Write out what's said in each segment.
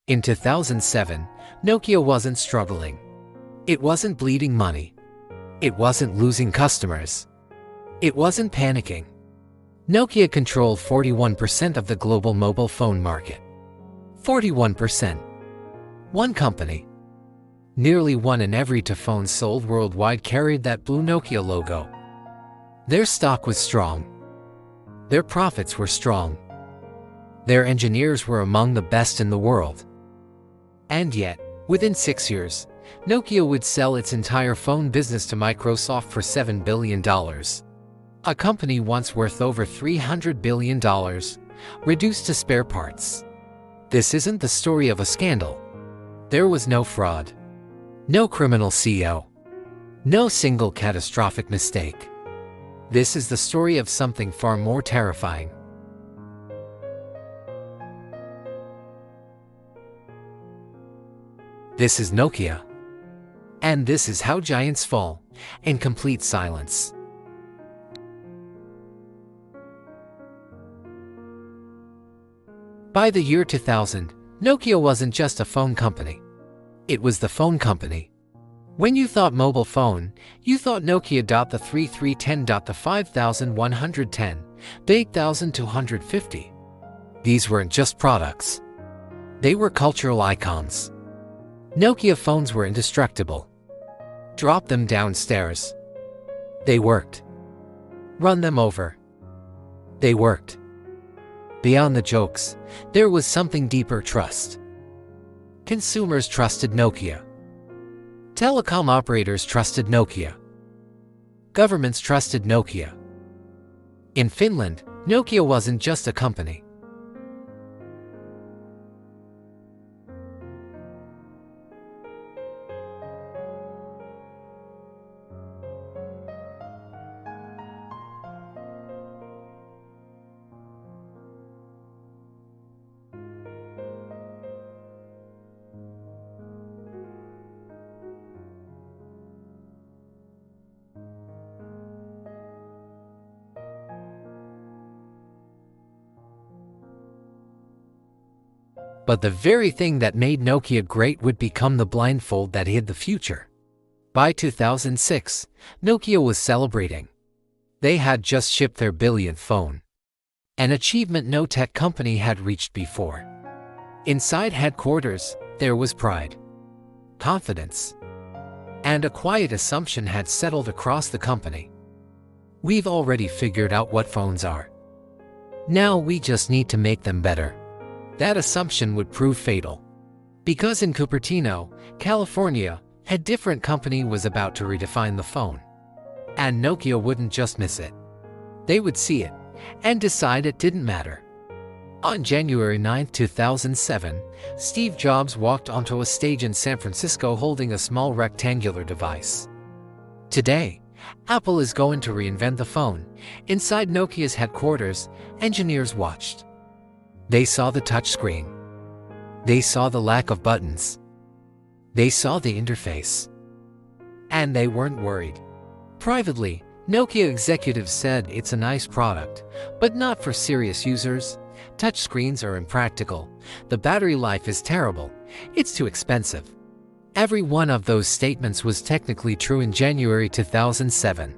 In 2007, Nokia wasn't struggling. It wasn't bleeding money. It wasn't losing customers. It wasn't panicking. Nokia controlled 41% of the global mobile phone market. 41%. One company. Nearly 1 in every 2 phones sold worldwide carried that blue Nokia logo. Their stock was strong. Their profits were strong. Their engineers were among the best in the world. And yet, within 6 years, Nokia would sell its entire phone business to Microsoft for $7 billion. A company once worth over $300 billion, reduced to spare parts. This isn't the story of a scandal. There was no fraud. No criminal CEO. No single catastrophic mistake. This is the story of something far more terrifying. This is Nokia. And this is how giants fall, in complete silence. By the year 2000, Nokia wasn't just a phone company. It was the phone company. When you thought mobile phone, you thought Nokia. The 3310. The 5110. The 8250. These weren't just products. They were cultural icons. Nokia phones were indestructible. Drop them downstairs. They worked. Run them over. They worked. Beyond the jokes, there was something deeper: trust. Consumers trusted Nokia. Telecom operators trusted Nokia. Governments trusted Nokia. In Finland, Nokia wasn't just a company. But the very thing that made Nokia great would become the blindfold that hid the future. By 2006, Nokia was celebrating. They had just shipped their billionth phone. An achievement no tech company had reached before. Inside headquarters, there was pride, confidence, and a quiet assumption had settled across the company. We've already figured out what phones are. Now we just need to make them better. That assumption would prove fatal. Because in Cupertino, California, a different company was about to redefine the phone. And Nokia wouldn't just miss it. They would see it and decide it didn't matter. On January 9, 2007, Steve Jobs walked onto a stage in San Francisco holding a small rectangular device. Today, Apple is going to reinvent the phone. Inside Nokia's headquarters, engineers watched. They saw the touchscreen. They saw the lack of buttons. They saw the interface. And they weren't worried. Privately, Nokia executives said it's a nice product, but not for serious users. Touchscreens are impractical. The battery life is terrible. It's too expensive. Every one of those statements was technically true in January 2007.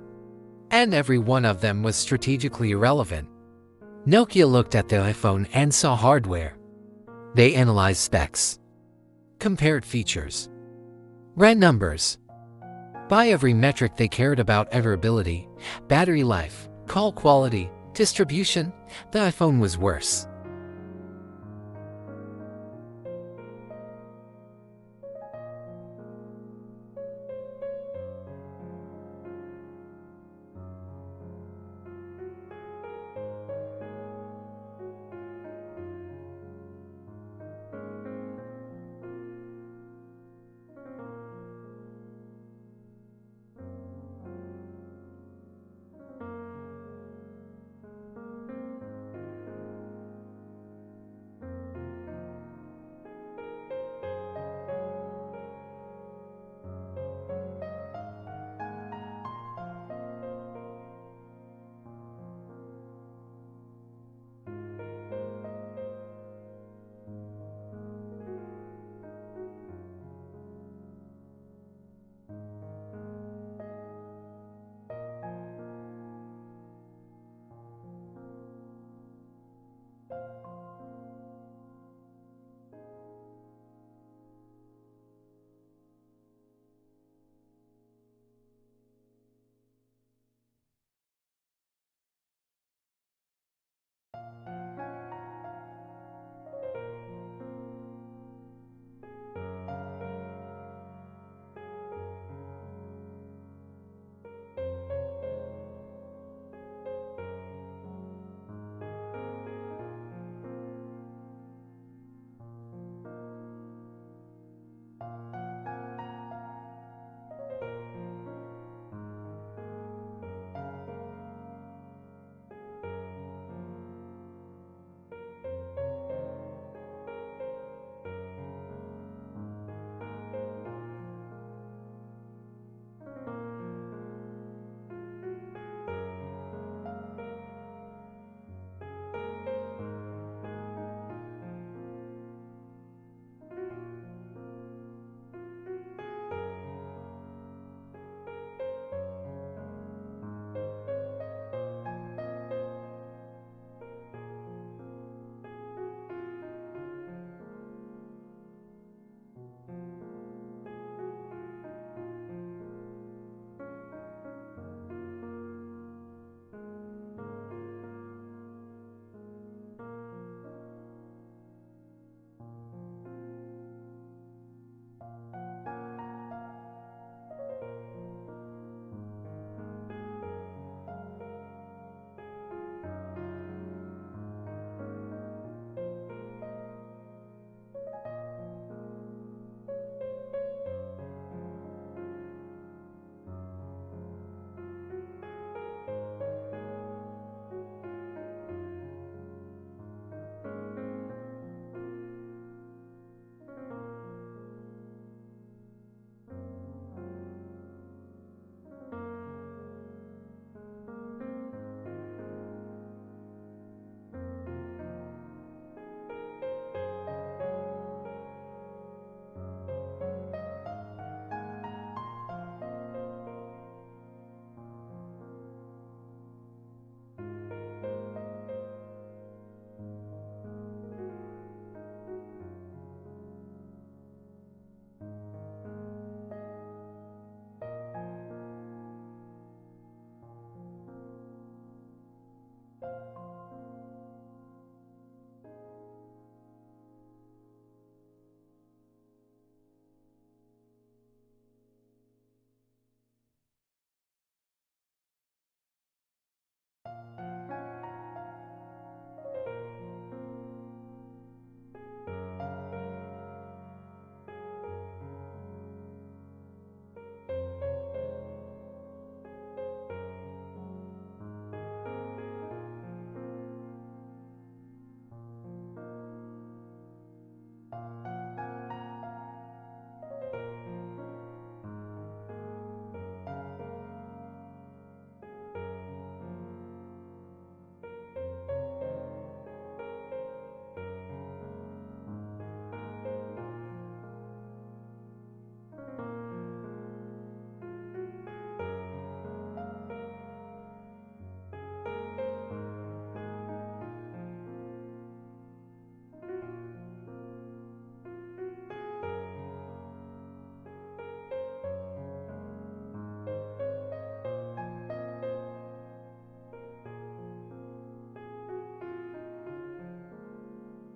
And every one of them was strategically irrelevant. Nokia looked at the iPhone and saw hardware. They analyzed specs, compared features, ran numbers. By every metric they cared about: durability, battery life, call quality, distribution. The iPhone was worse.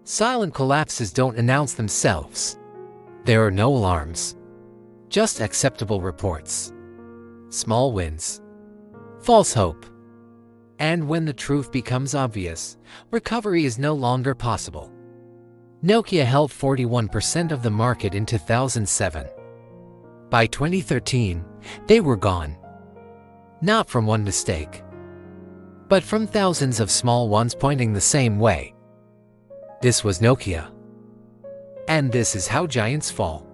Silent collapses don't announce themselves. There are no alarms, just acceptable reports, small wins, false hope. And when the truth becomes obvious, recovery is no longer possible. Nokia held 41% of the market in 2007. By 2013, they were gone. Not from one mistake, but from thousands of small ones pointing the same way. This was Nokia. And this is how giants fall.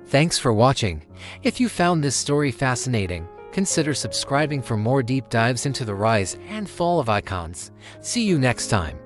Thanks for watching. If you found this story fascinating, consider subscribing for more deep dives into the rise and fall of icons. See you next time.